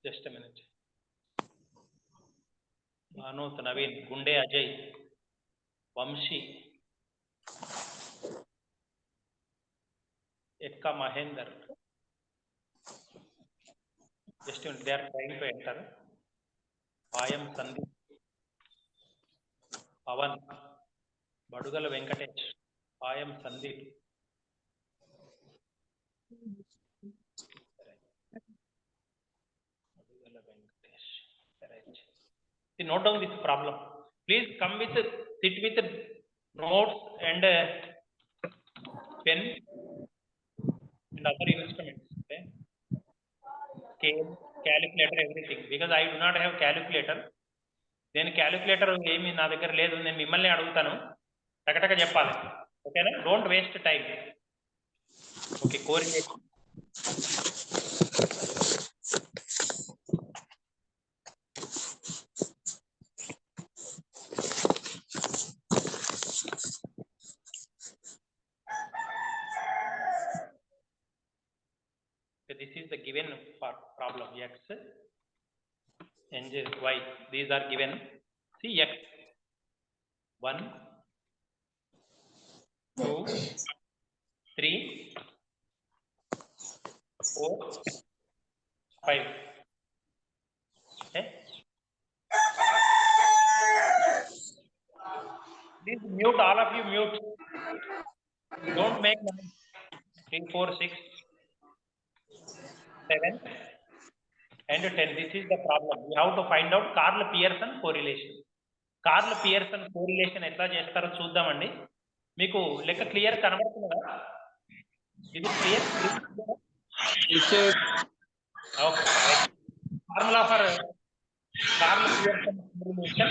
Just a minute. Manut, Naveen, Gunde, Ajay, Vamshi, Ekka, Mahendra. Just a minute, they are trying to enter. Payam, Sandeep, Pavan, Badugala, Venkatesh, Payam, Sandeep. Badugala, Venkatesh. Correct. See, note down this problem. Please come with, sit with notes and pen and other instruments. Okay? Scale, calculator, everything. Because I do not have calculator. Then calculator ఏమి నా దగ్గర లేదు, నేను మిమ్మల్ని అడుగుతాను, టకటక చెప్పాలి. ఓకేనా? Don't waste time. Okay, correlation. This is the given problem. X and Y, these are given. See, X 1 2 3 4 5. Okay, please mute, all of you mute, don't make noise. 3 4 6 7 and 10. This is the problem. We have to find out Karl Pearson correlation. Karl Pearson correlation ఎట్లా చేస్తారో చూద్దామండి. మీకు లెక్క clear కనబడుతుందా? ఇది clear? Okay, formula for Karl Pearson correlation.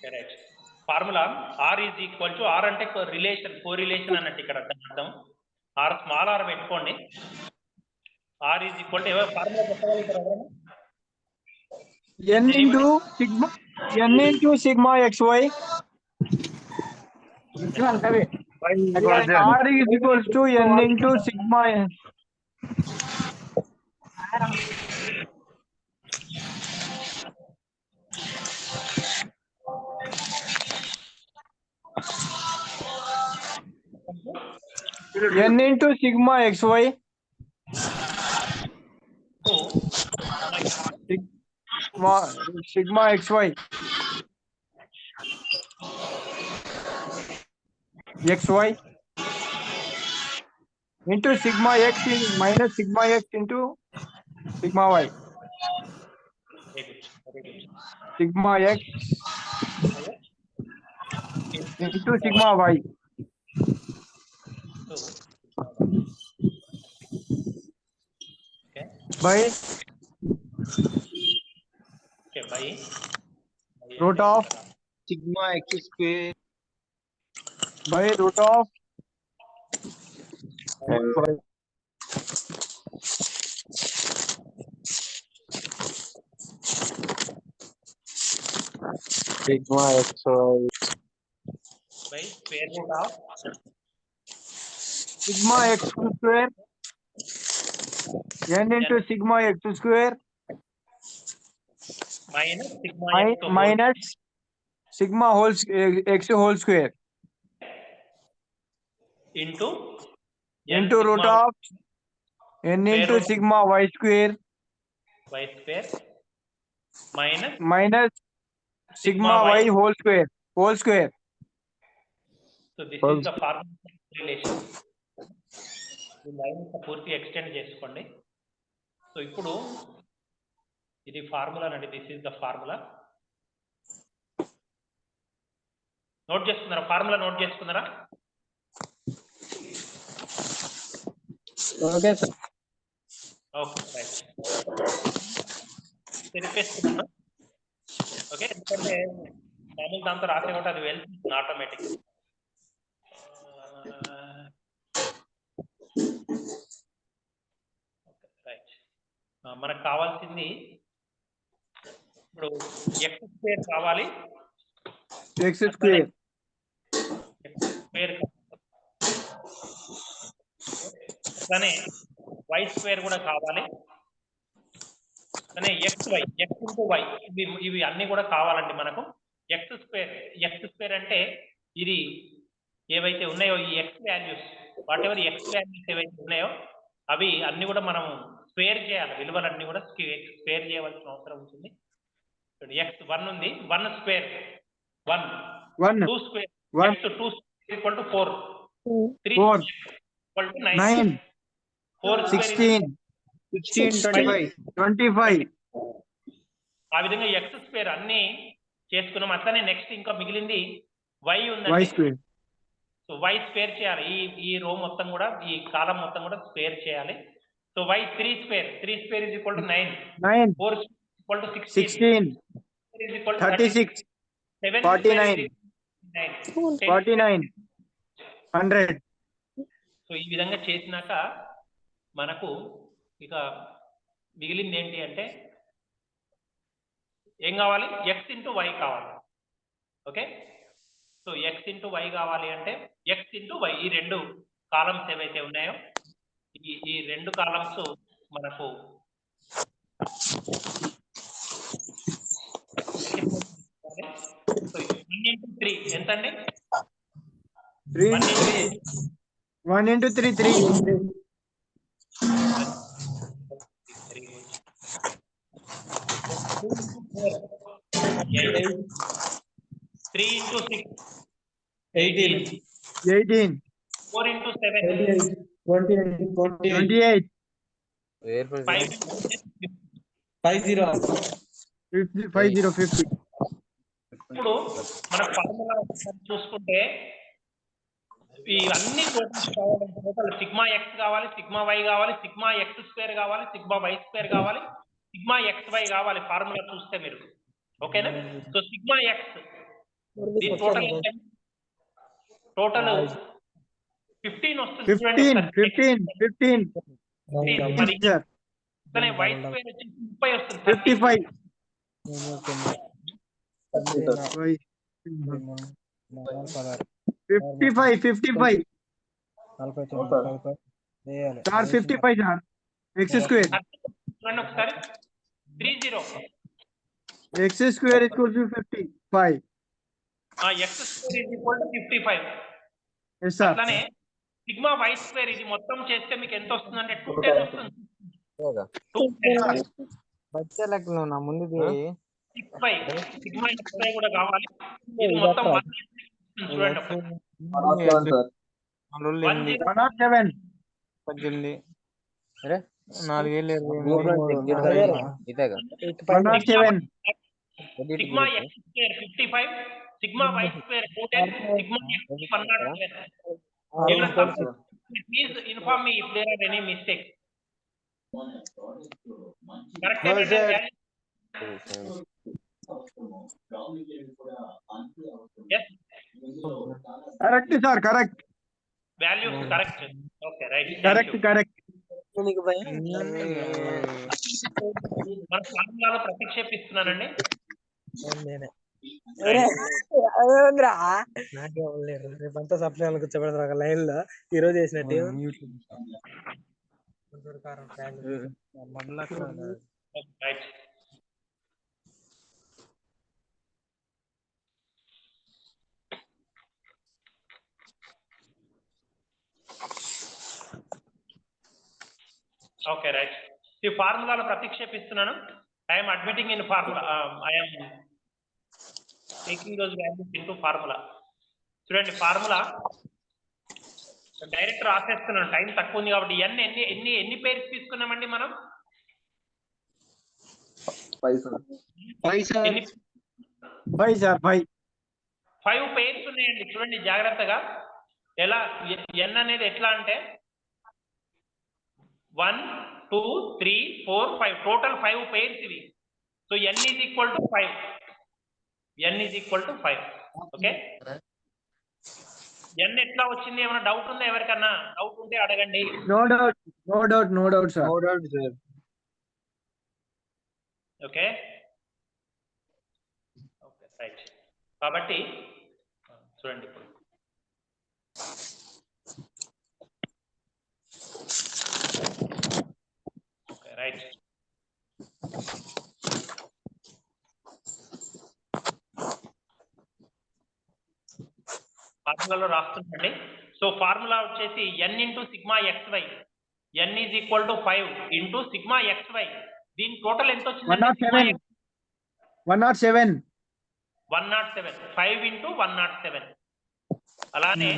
Correct. Formula R is equal to, R అంటే relation, correlation అన్నట్టు ఇక్కడ అర్థం. R స్మాల్ r పెట్టుకోండి. R is equal to formula చెప్పగలుగుతారా ఎవరైనా? n into sigma xy. R is equals to n into sigma. n into sigma xy. Sigma xy. xy into sigma x minus sigma x into sigma y. Sigma x into sigma y. Okay. By root of sigma x square by root of sigma xy by square root of sigma x square n into sigma x square minus sigma x minus sigma whole x whole square into root of n into sigma y square minus sigma y whole square. So this is the formula relation. ఈ line పూర్తి extend చేసుకోండి. So ఇప్పుడు ఇది formula అండి. This is the formula. Note చేసుకున్నారా? Formula note చేసుకున్నారా? Okay sir. Okay, right. తెలిపేస్తున్నాను. Okay, ఎందుకంటే మామూలు దాంతో రాసే కాబట్టి అది వెళ్తుంది ఆటోమేటిక్. మనకు కావాల్సింది ఇప్పుడు ఎక్స్ స్క్వేర్ కావాలి, ఎక్స్ స్క్వేర్ స్క్వేర్ అట్లానే వై స్క్వేర్ కూడా కావాలి, అట్లానే ఎక్స్ ఇంటూ వై ఇవి అన్ని కూడా కావాలండి మనకు. ఎక్స్ స్క్వేర్ అంటే ఇది ఏవైతే ఉన్నాయో ఈ X values, what ever X values ఏవైతే ఉన్నాయో అవి అన్ని కూడా మనం స్క్వేర్ చేయాలి, విలువలన్నీ కూడా స్క్వేర్ చేయవలసిన అవసరం ఉంటుంది. ఎక్స్ 1 ఉంది, 1 square 1, 2 square 2 equal to 4, 3 equal to 9, 4 16 25 ఆ విధంగా ఎక్స్ స్క్వేర్ అన్ని చేసుకున్నాం. అట్లనే నెక్స్ట్ ఇంకా మిగిలింది వై y ఉందండి. square సో వై స్క్వేర్ చేయాలి, ఈ రో మొత్తం కూడా, ఈ కాలం మొత్తం కూడా స్క్వేర్ చేయాలి. So y 3 square is equal to 9, 9 4 equal to 16 is equal to 36 7 49 49 100. So ఈ విధంగా చేసినాక మనకు ఇక మిగిలింది ఏంటి అంటే ఏం కావాలి, ఎక్స్ ఇంటూ వై కావాలి. Okay, so x into y కావాలి అంటే ఎక్స్ ఇంటూ వై, ఈ రెండు కాలమ్స్ ఏవైతే ఉన్నాయో ఈ రెండు కాలమ్స్ మనకు సో 1 ఇంటూ 3 ఎంత అండి? 1 into 3 3 3 into 6 18 4 into 7 28 5 50. ఇప్పుడు మన ఫార్ములా చూసుకుంటే ఇవన్నీ టోటల్ సిగ్మా ఎక్స్ కావాలి, సిగ్మా వై కావాలి, సిగ్మా ఎక్స్ స్క్వేర్ కావాలి, సిగ్మా వై స్క్వేర్ కావాలి, సిగ్మా ఎక్స్ వై కావాలి ఫార్ములా చూస్తే మీరు. ఓకేనా? సో సిగ్మా ఎక్స్ దీని టోటల్ 15 వస్తుంది. 15 వై స్క్వేర్ వచ్చి 30 వస్తుంది. 55 సార్ 55 సార్ ఎక్స్ స్క్వేర్ చూడండి ఒకసారి 30 x square equal to 55 x square is equal to 55. Yes sir. అట్లానే సిగ్మా వై స్క్వేర్ ఇది మొత్తం చేస్తే మీకు ఎంత వస్తుందంటే 210 వస్తుంది. 210 నా ముందు 65 సిగ్మా ఎక్స్ వై కూడా కావాలి. ఇది మొత్తం 1 చూడండి ఒకసారి. 107 18 అరే 4000 107 sigma X square 55, sigma y square 210, sigma X 107. Please inform me if there are any mistakes. Correct? Yes. Correct sir correct Values correct. Okay, right. Correct మన ఫార్ములాలో ప్రతిక్షేపిస్తున్నానండి. రేపంతా సప్లై కూర్చోబెడతారు లైన్ లో ఈ రోజు చేసినట్టు Right. Okay, right. ఈ ఫార్ములాలో ప్రతిక్షేపిస్తున్నాను. I am admitting in formula. I am taking those values into formula. చూడండి formula direct రాసేస్తున్నాను, time తక్కువ ఉంది కాబట్టి. ఎన్ని పేర్స్ తీసుకున్నామండి మనం? 5 పేర్స్ ఉన్నాయండి. చూడండి జాగ్రత్తగా, ఎలా ఎన్ అనేది ఎట్లా అంటే 1 2 3 4 5 టోటల్ 5 పేర్స్ ఇవి. So n is equal to 5. Okay, n ఎట్లా వచ్చింది? ఏమైనా డౌట్ ఉందా? ఎవరికన్నా డౌట్ ఉంటే అడగండి. No doubt sir. Okay okay right. కాబట్టి చూడండి ఇప్పుడు ఓకే రైట్. ఫార్ములాలో రాస్తుందండి. సో ఫార్ములా వచ్చేసి n into sigma xy, n is equal to 5 into sigma xy. దీని టోటల్ ఎంత వచ్చిందండి? 107. 107. 107, 5 ఇంటూ 107. అలానే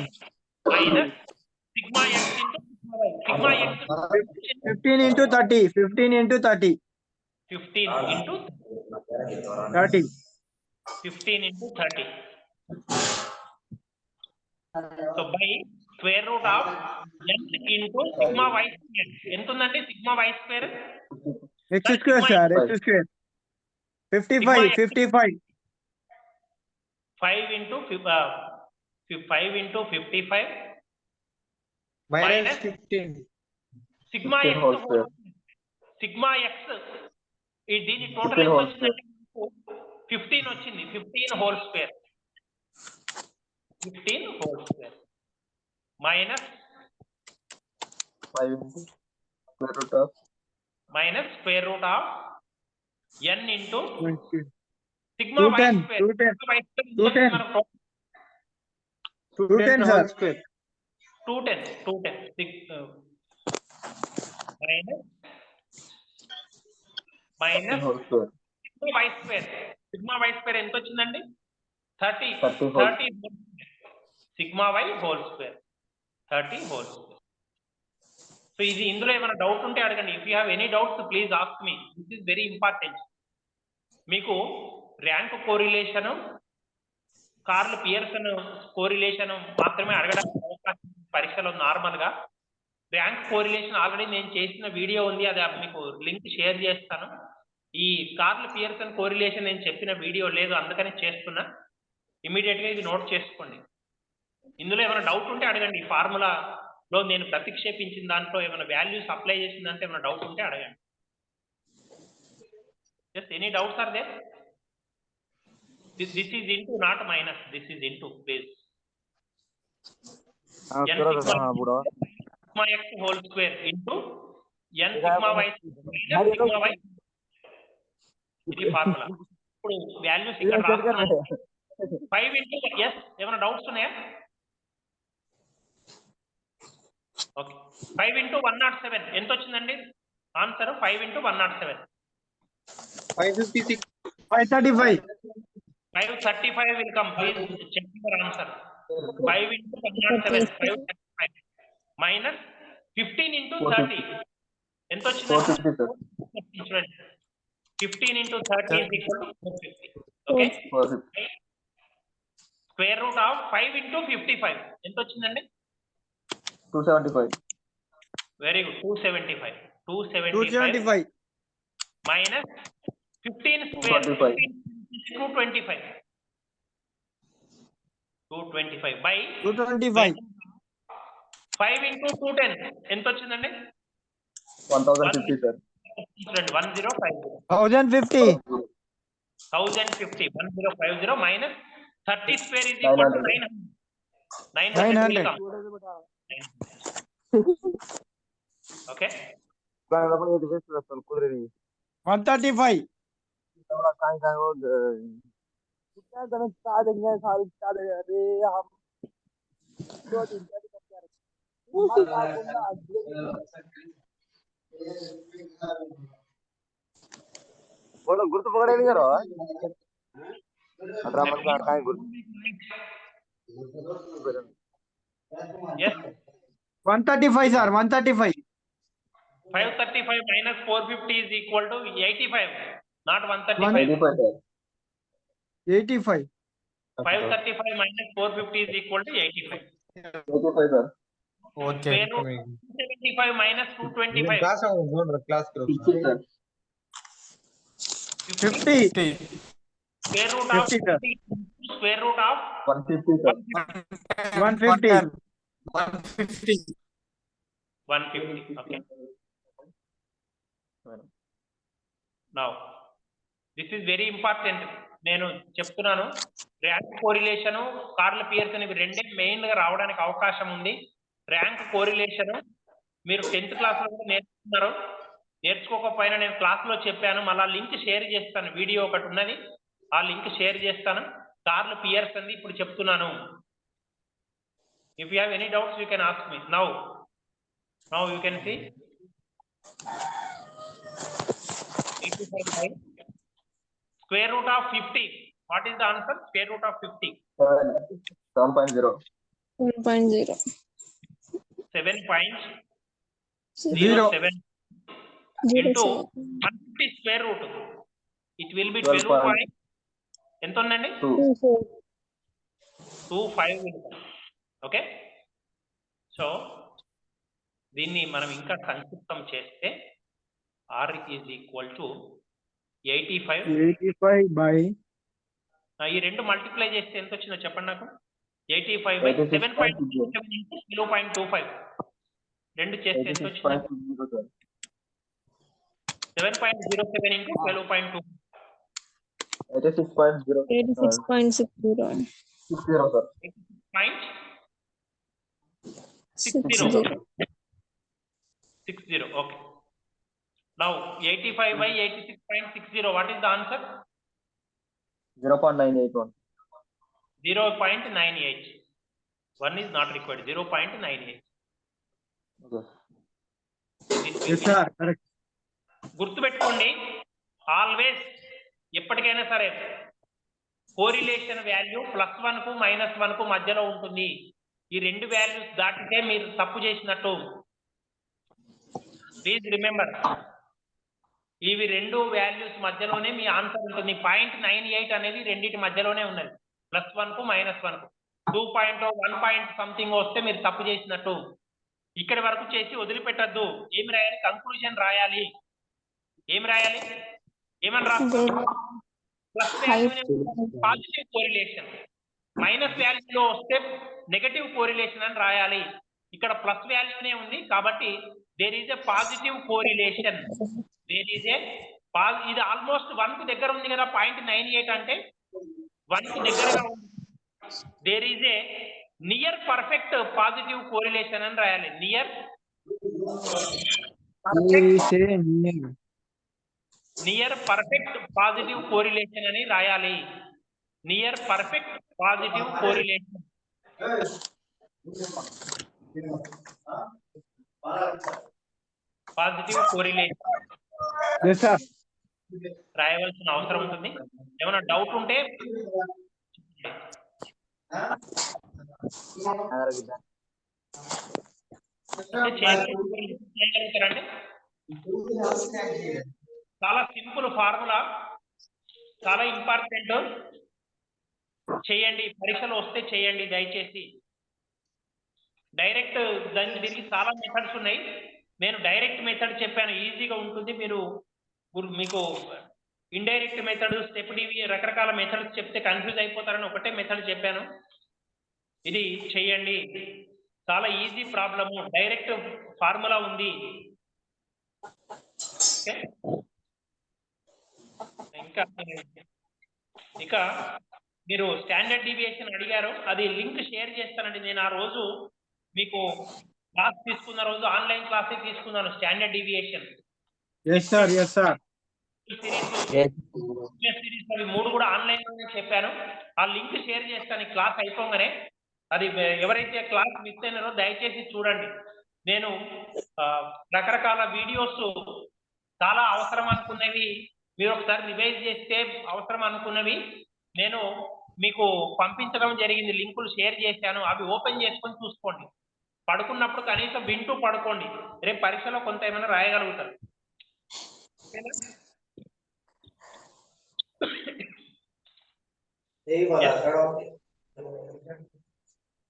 minus sigma x into sigma y. Sigma x 15 into 30. 15 into 30. 15 into 30. 15 into 30. So by square root of n into sigma y square. ఎంత ఉందండి sigma y square? X square, sir. X square. 55. 55. 5 into 5 into 55 minus 15. Sigma Fifteen x whole square. Sigma x దీని total ఎంత వచ్చిందంటే 15 వచ్చింది. 15 whole square. 15 whole square minus 5 into square root of minus square root of n into 20. Sigma y 210. Square. 210. 210, sir. square. 210 minus Whole square. Sigma y square. Sigma y square ఎంత వచ్చిందండి? 30 30 whole. 30 sigma y whole square 30 whole square. So ఇది ఇందులో ఏమైనా doubt ఉంటే అడగండి. If you have any doubts please ask me. This is very important. మీకు rank correlation, Karl Pearson correlation మాత్రమే అడగడానికి అవకాశం పరీక్షలో నార్మల్ గా. ర్యాంక్ కోరిలేషన్ ఆల్రెడీ నేను చేసిన వీడియో ఉంది, అది మీకు లింక్ షేర్ చేస్తాను. ఈ కార్ల్ పియర్సన్ కోరిలేషన్ నేను చెప్పిన వీడియో లేదు, అందుకని చేస్తున్నా. ఇమీడియట్ గా ఇది నోట్ చేసుకోండి. ఇందులో ఏమైనా డౌట్ ఉంటే అడగండి. ఈ ఫార్ములాలో నేను ప్రతిక్షేపించిన దాంట్లో ఏమైనా వాల్యూస్ అప్లై చేసిన దాంట్లో ఏమైనా డౌట్ ఉంటే అడగండి. Just any doubts are there? This is into, not minus. This is into, please. N sigma x whole square into n sigma y minus sigma y. ఇది ఫార్ములా. ఇప్పుడు వాల్యూస్ ఇక్కడ రాస్తున్నాను. 5 into yes, ఏమైనా doubts ఉన్నాయా? Okay. 5 into 107 ఎంత వచ్చిందండి answer? 5 into 107 556. 535. 535 will come. Please check your answer. 5 into 107 535 minus 15 into 30 ఎంత వచ్చిందండి? 15 into 30 is equal to 450. Okay. Square root of 5 into 55 ఎంత వచ్చిందండి? 275. Very good. 275. 275. Minus 15 square. 225. 225 by 225. 5 into 210 ఎంత వచ్చిందండి? 1050, sir. 1050. 1050. 1050. 1050 minus 30 square is equal to 900. 900 will come. Okay. 135. గుర్తు పకడేది గారు Yes. 135, sir. 135. 535 minus 450 is equal to 85, not 135. 85. 535 minus 450 is equal to 85. 85, sir. Okay. Square root 275 minus 225. Class class 50, sir. 50. Square root of 50, sir. 50 square root of 150, sir. 150. 150. Okay. Now this is very important. నేను చెప్తున్నాను, rank కోరిలేషను, curl Pearson ఇవి రెండే main గా రావడానికి అవకాశం ఉంది. Rank correlation మీరు 10th class లో కూడా నేర్చుకున్నారు. నేర్చుకోకపోయినా నేను క్లాస్ లో చెప్పాను, మళ్ళా లింక్ షేర్ చేస్తాను. వీడియో ఒకటి ఉన్నది, ఆ లింక్ షేర్ చేస్తాను. కార్ల్ పియర్సన్ ఇప్పుడు చెప్తున్నాను. If you have any doubts you can ask me now. Now you can see 85 square root of 50. What is the answer? Square root of 50. 7.0. 1.0. 7.07 into 150 square root. It will be 12 point. ఎంత ఉందండి? 25. Okay, so దీన్ని మనం ఇంకా సంక్షిప్తం చేస్తే R is equal to 85 by ఈ రెండు multiply చేస్తే ఎంత వచ్చిందో చెప్పండి నాకు. 85 by 7.27 into 0.25 రెండు చేస్తే ఎంత వచ్చింది? 7.07 into 12.2 86.0. 86.60. 60. Okay. Now 85 by 86.60. What is the answer? 0.981. 0.98. One is not required. 0.98. Okay. yes sir, correct. గుర్తుపెట్టుకోండి, ఆల్వేస్ ఎప్పటికైనా సరే కోరిలేషన్ వాల్యూ +1 కు -1 కు మధ్యలో ఉంటుంది. ఈ రెండు వాల్యూస్ దాటితే మీరు తప్పు చేసినట్టు. ప్లీజ్ రిమెంబర్, ఇవి రెండు వాల్యూస్ మధ్యలోనే మీ ఆన్సర్ ఉంటుంది. 0.98 అనేది రెండింటి మధ్యలోనే ఉన్నది, +1 కు -1 కు. 2.1 పాయింట్ సంథింగ్ వస్తే మీరు తప్పు చేసినట్టు. ఇక్కడి వరకు చేసి వదిలిపెట్టద్దు. ఏమి రాయాలి? కంక్లూజన్ రాయాలి. ఏమి రాయాలి? ఏమని రాస్తాం? ప్లస్ వాల్యూనే పాజిటివ్ కోరిలేషన్, మైనస్ వాల్యూలో వస్తే నెగటివ్ కోరిలేషన్ అని రాయాలి. ఇక్కడ ప్లస్ వాల్యూనే ఉంది కాబట్టి there is a positive correlation. There is a ఇది ఆల్మోస్ట్ 1 కు దగ్గర ఉంది కదా. 0.98 అంటే 1 కు దగ్గరగా ఉంది. There is a near perfect positive correlation అని రాయాలి. నియర్ పర్ఫెక్ట్ పాజిటివ్ కోరిలేషన్ అని రాయాలి. Near perfect positive correlation. Positive correlation రాయవలసిన అవసరం ఉంటుంది. ఏమైనా డౌట్ ఉంటే చేయగలుగుతారండి. చాలా సింపుల్ ఫార్ములా, చాలా ఇంపార్టెంట్. చేయండి, పరీక్షలు వస్తే చేయండి దయచేసి. డైరెక్ట్ దీనికి చాలా మెథడ్స్ ఉన్నాయి. నేను డైరెక్ట్ మెథడ్ చెప్పాను, ఈజీగా ఉంటుంది. మీకు ఇండైరెక్ట్ మెథడ్, స్టెప్ డివి, రకరకాల మెథడ్స్ చెప్తే కన్ఫ్యూజ్ అయిపోతారని ఒకటే మెథడ్ చెప్పాను. ఇది చెయ్యండి, చాలా ఈజీ ప్రాబ్లము. డైరెక్ట్ ఫార్ములా ఉంది. ఇంకా మీరు స్టాండర్డ్ డీవియేషన్ అడిగారు, అది లింక్ షేర్ చేస్తానండి. నేను ఆ రోజు మీకు క్లాస్ తీసుకున్న రోజు ఆన్లైన్ క్లాసే తీసుకున్నాను, స్టాండర్డ్ డీవియేషన్. సిరీస్ అవి 3 కూడా ఆన్లైన్ లోనే చెప్పాను. ఆ లింక్ షేర్ చేస్తాను ఈ క్లాస్ అయిపోగానే. అది ఎవరైతే క్లాస్ మిస్ అయినారో దయచేసి చూడండి. నేను రకరకాల వీడియోస్ చాలా అవసరం అనుకున్నవి మీరు ఒకసారి రివైజ్ చేస్తే అవసరం అనుకున్నవి నేను మీకు పంపించడం జరిగింది. లింకులు షేర్ చేశాను, అవి ఓపెన్ చేసుకొని చూసుకోండి. పడుకున్నప్పుడు కనీసం వింటూ పడుకోండి. రేపు పరీక్షలో కొంత ఏమైనా రాయగలుగుతారు.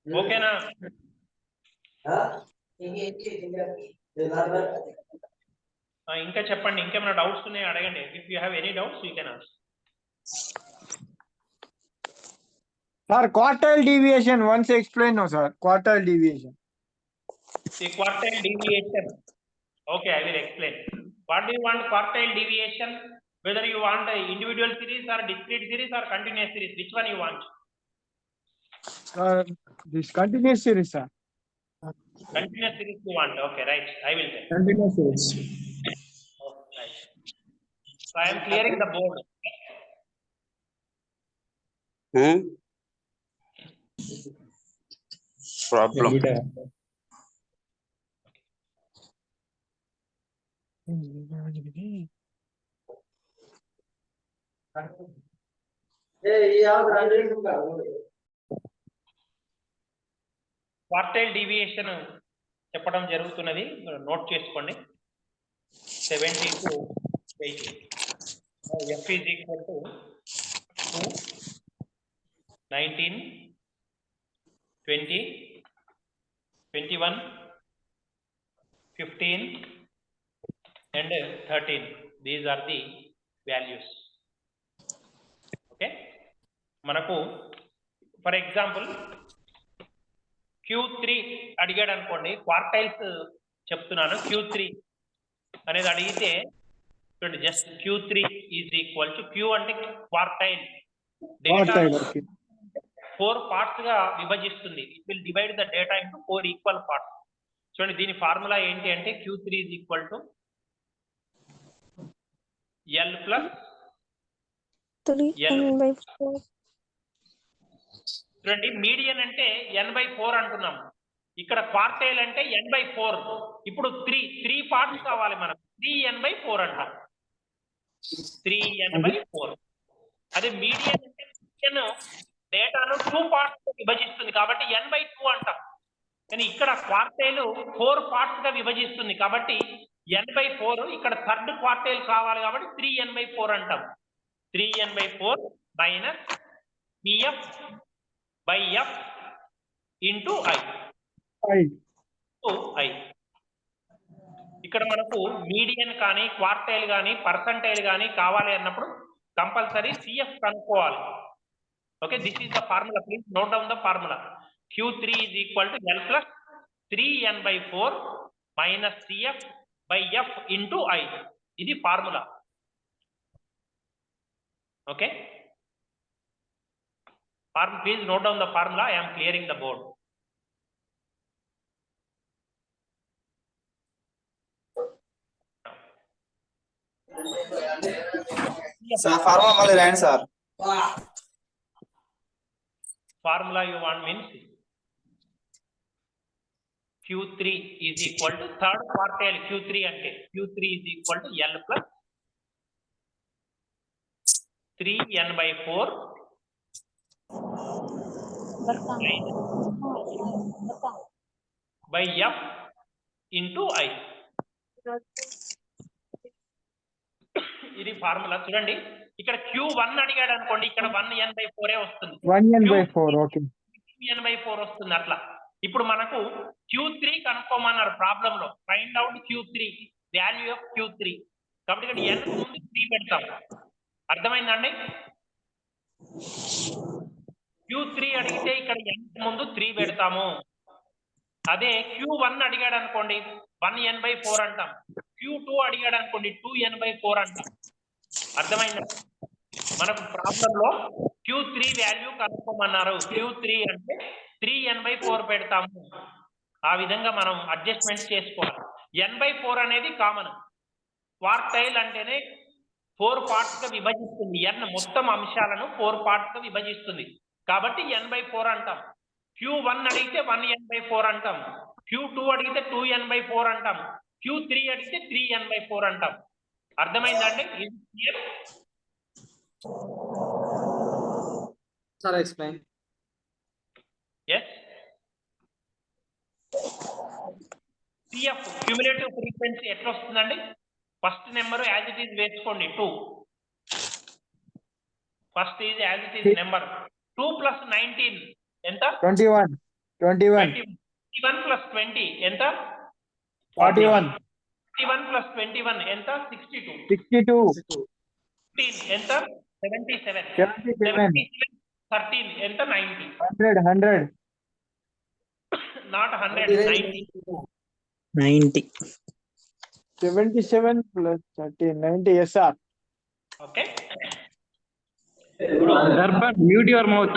ఓకేనా? ఇంకా చెప్పండి, ఇంకేమైనా డౌట్స్ ఉన్నాయో అడగండి. If you have any doubts you can ask. Sir, quartile deviation once explain, no sir. Quartile deviation. The quartile deviation. Okay, I will explain. What do you want quartile deviation? Whether you want a individual series or discrete series or continuous series, which one you want? This continuous series, sir. Continuous series you want. Okay, right. I will tell. Continuous series. Okay, right. So I am clearing the board. Problem. Quartile deviation చెప్పడం జరుగుతున్నది, note చేసుకోండి. 70 to 80. F is equal to 2, 19, 20, 21, 15 and 13. These are the values. Okay, మనకు for example Q3 అడిగాడు అనుకోండి, క్వార్టైల్స్ చెప్తున్నాను. Q3 అనేది అడిగితే చూడండి, just Q3 is equal to, Q అంటే quartile, data Quartile, okay. 4 parts గా విభజిస్తుంది. It will divide the data into 4 equal parts. చూడండి, దీని ఫార్ములా ఏంటి అంటే Q3 is equal to L plus 3n/4. చూడండి, మీడియన్ అంటే n/4 అంటున్నాం, ఇక్కడ క్వార్టైల్ అంటే n/4. ఇప్పుడు 3 పార్ట్స్ కావాలి మనకు, 3n/4 అంటాం. 3n/4. అదే మీడియన్ అంటే మీడియన్ డేటాను 2 పార్ట్స్ గా విభజిస్తుంది కాబట్టి n/2 అంటాం. కానీ ఇక్కడ క్వార్టైల్ 4 పార్ట్స్ గా విభజిస్తుంది కాబట్టి n/4. ఇక్కడ థర్డ్ క్వార్టైల్ కావాలి కాబట్టి 3n/4 అంటాం. 3n/4 minus pf by f into i. ఇక్కడ మనకు మీడియన్ కానీ క్వార్టైల్ కానీ పర్సంటైల్ కానీ కావాలి అన్నప్పుడు కంపల్సరీ CF కనుక్కోవాలి. Okay, this is the formula. Please note down the formula. Q3 is equal to L plus 3n/4 minus CF by F into I. ఇది formula. Okay, please note down the formula. I am clearing the board. Sir, formula mali rain sir. Formula you want means Q3 is equal to third quartile. Q3 ante Q3 is equal to L plus 3n/4 by F into I. ఇది formula. చూడండి, ఇక్కడ Q1 అడిగాడు అనుకోండి, ఇక్కడ 1n/4 వస్తుంది. 1n/4, okay, 2n/4 వస్తుంది. అట్లా ఇప్పుడు మనకు Q3 కనుక్కోమన్నారు ప్రాబ్లం లో. Find out Q3, value of Q3. కాబట్టి ఇక్కడ n ముందు 3 పెడతాం. అర్థమైందండి? Q3 అడిగితే ఇక్కడ n ముందు 3 పెడతాము. అదే Q1 అడిగాడు అనుకోండి 1n/4 అంటాం. Q2 అడిగాడు అనుకోండి 2n/4 అంటాం. అర్థమైందా? మనకు ప్రాబ్లం లో Q3 వాల్యూ కనుక్కోమన్నారు. Q3 అంటే 3n/4 పెడతాము. ఆ విధంగా మనం అడ్జస్ట్మెంట్ చేసుకోవాలి. n/4 అనేది కామన్. క్వార్టైల్ అంటేనే 4 పార్ట్స్ గా విభజిస్తుంది. n మొత్తం అంశాలను 4 పార్ట్స్ గా విభజిస్తుంది కాబట్టి n/4 అంటాం. Q1 అడిగితే 1n/4 అంటాం. Q2 అడిగితే 2n/4 అంటాం. Q3 అడిగితే 3n/4 అంటాం. అర్థమైందండి? Sir, explain. Yes. CF cumulative frequency ఎట్లా వస్తుందండి? First number as it is వేసుకోండి 2. First is as it is number 2 plus 19 ఎంత? 21. 21 plus 20 ఎంత? 41. 21 plus 21 ఎంత? 62. 62. 15 ఎంత? 77. 77. 13 ఎంత? 90. 100. Not 100, 90. 90. 77 plus 13, 90. Yes, sir. Okay, Darpan, mute your mouth.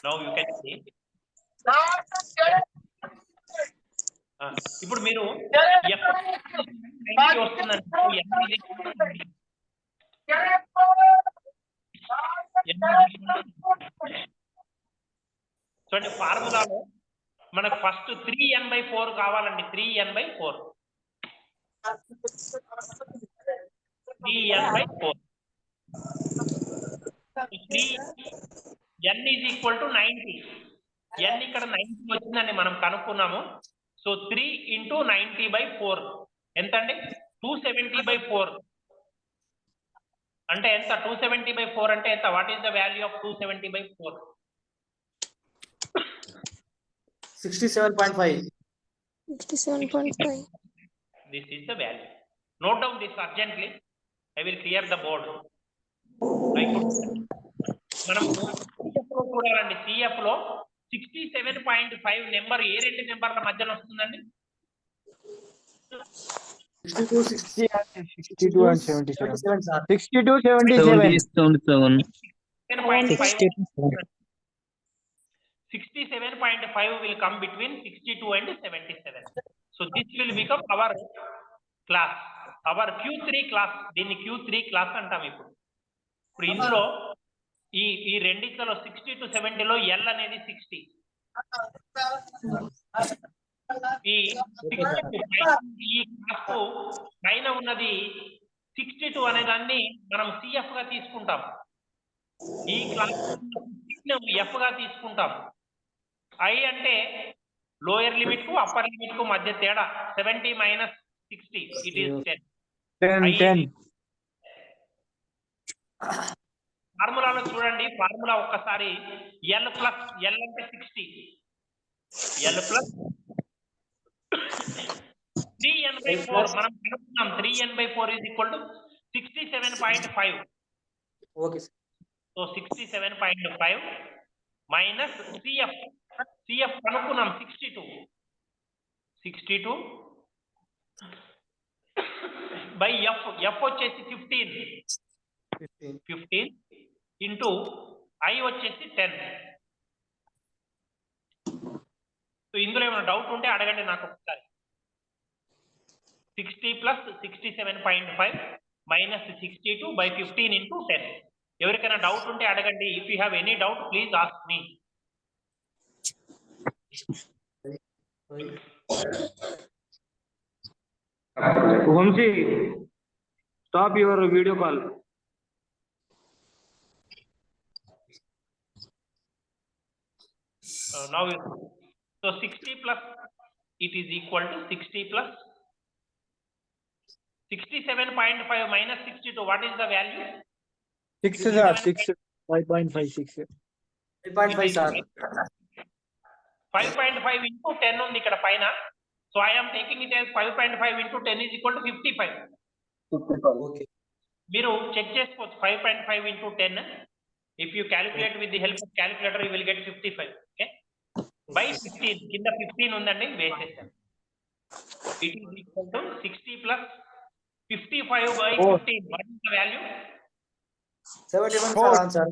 Now you can see. ఇప్పుడు మీరు F వస్తుందంటే చూడండి, ఫార్ములాలో మనకు ఫస్ట్ 3n/4 కావాలండి. 3n/4 3n/4 n is equal to 90. n ఇక్కడ 90 వచ్చిందండి, మనం కనుక్కున్నాము. సో 3 into 90/4 ఎంత అండి? 270/4 అంటే ఎంత? 270/4 అంటే ఎంత? What is the value of 270/4? 67.5. 67.5. This is the value. Note down this urgently. I will clear the board. మనం CF లో చూడాలండి. CF లో 67.5 నెంబర్ ఏ రెండు నెంబర్ల మధ్యన వస్తుందండి? 62 and 77. 67, sir. 62, 77. 67.5 will come between 62 and 77. So this will become our class, our Q3 class. దీన్ని Q3 class అంటాం. ఇప్పుడు ఇందులో ఈ రెండిట్లలో 60 to 70 లో L అనేది 60. ఈ 60 to 5 ఈ క్లాస్ పైన ఉన్నది 62 అనే దాన్ని మనం CF గా తీసుకుంటాం. ఈ క్లాస్ F గా తీసుకుంటాం. I అంటే లోయర్ లిమిట్ కు అప్పర్ లిమిట్ కు మధ్య తేడా. 70 minus 60 it is 10. 10. ఫార్ములాలో చూడండి, ఫార్ములా ఒక్కసారి L అంటే 60, L plus 3n/4 మనం కనుక్కున్నాం. 3n/4 is equal to 67.5. Okay, sir. So 67.5 minus CF కనుక్కున్నాం 62 by F వచ్చేసి 15 ఇంటూ I వచ్చేసి 10. సో ఇందులో ఏమైనా డౌట్ ఉంటే అడగండి నాకు ఒకసారి. 60 plus 67.5 మైనస్ 62 by 15 into 10. ఎవరికైనా డౌట్ ఉంటే అడగండి. If you have any doubt please ask me. Vamsi, stop your video call. Now so 60 plus it is equal to 60 plus 67.5 minus 62. What is the value? 6, sir. 6. 5.56. 5.5, sir. 5.5 into 10 ఉంది ఇక్కడ పైన. So I am taking it as 5.5 into 10 is equal to 55. 55. Okay. మీరు check చేసుకోవచ్చు. 5.5 into 10. If you calculate with the help of calculator, you will get 55. Okay. By 15 కింద 15 ఉందండి, వేసేసాను. It is equal to 60 plus 55 by 15. What is the value? 71, sir. Answer.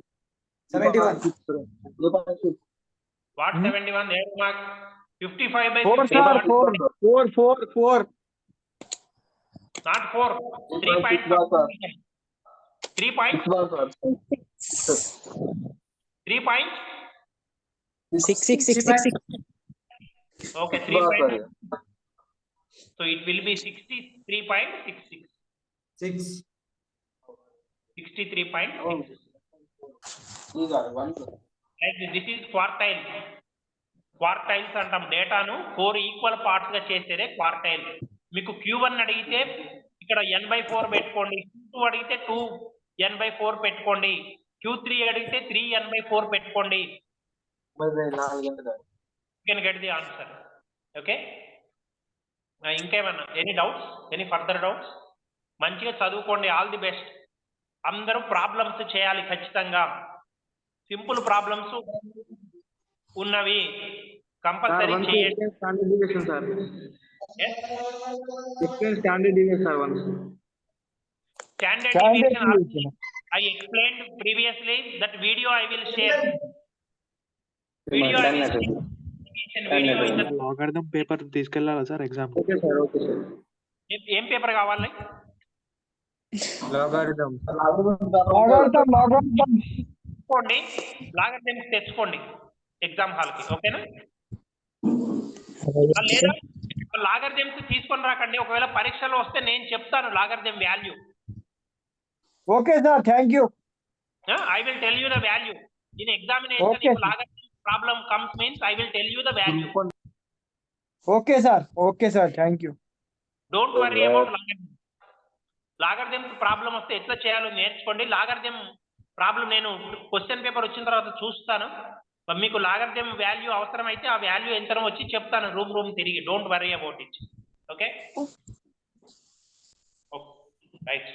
71. 3.6. What 71? There mark 55 by 4, 15. sir. What is 4. not 4. 3 point. 3 point. 3 point. 6. Okay, 3 point. So it will be 63.66. 6. 63.66. Right. This is quartile. క్వార్టైల్స్ అంటాం. డేటాను 4 equal parts గా చేసేదే quartile. మీకు Q1 అడిగితే ఇక్కడ n/4 పెట్టుకోండి. Q2 అడిగితే 2n/4 పెట్టుకోండి. Q3 అడిగితే 3n/4 పెట్టుకోండి. You can get the answer. Okay. ఇంకేమన్నా any doubts, any further doubts? మంచిగా చదువుకోండి. All the best. అందరూ ప్రాబ్లమ్స్ చేయాలి ఖచ్చితంగా. సింపుల్ ప్రాబ్లమ్స్ ఉన్నవి కంపల్సరీ చేయండి. Standard deviation sir. Yes? Standard deviation sir 1. Standard deviation. I explained previously that video I will share. Video I will share. Video in the logarithm paper తీసుకెళ్ళాలా sir exam? Okay sir, okay sir. ఏం paper కావాలి? Logarithm తెచ్చుకోండి, logarithms తెచ్చుకోండి exam hall కి. ఓకేనా? లేదా logarithms తీసుకొని రాకండి. ఒకవేళ పరీక్షలో వస్తే నేను చెప్తాను logarithm value. Okay sir, thank you. I will tell you the value in examination. Okay. If logarithm problem comes means I will tell you the value. Okay sir, okay sir, thank you. Don't worry about logarithm. Logarithm problem వస్తే ఎట్లా చేయాలో నేర్చుకోండి. Logarithm problem నేను question paper వచ్చిన తర్వాత చూస్తాను. మీకు logarithm value అవసరం అయితే ఆ వాల్యూ ఎంతనో వచ్చి చెప్తాను రూమ్ తిరిగి. Don't worry about it. Okay, right.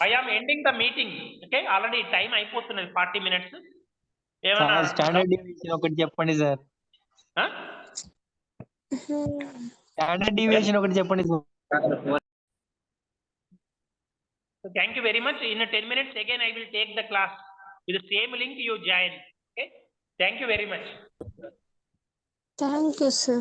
I am ending the meeting. Okay, already time అయిపోతున్నది 40 minutes. ఏమన్నా స్టాండర్డ్ డివియేషన్ ఒకటి చెప్పండి సార్. స్టాండర్డ్ డివియేషన్ ఒకటి చెప్పండి sir. Thank you very much. In 10 minutes again I will take the class with the same link you join. Okay, thank you very much. Thank you, sir.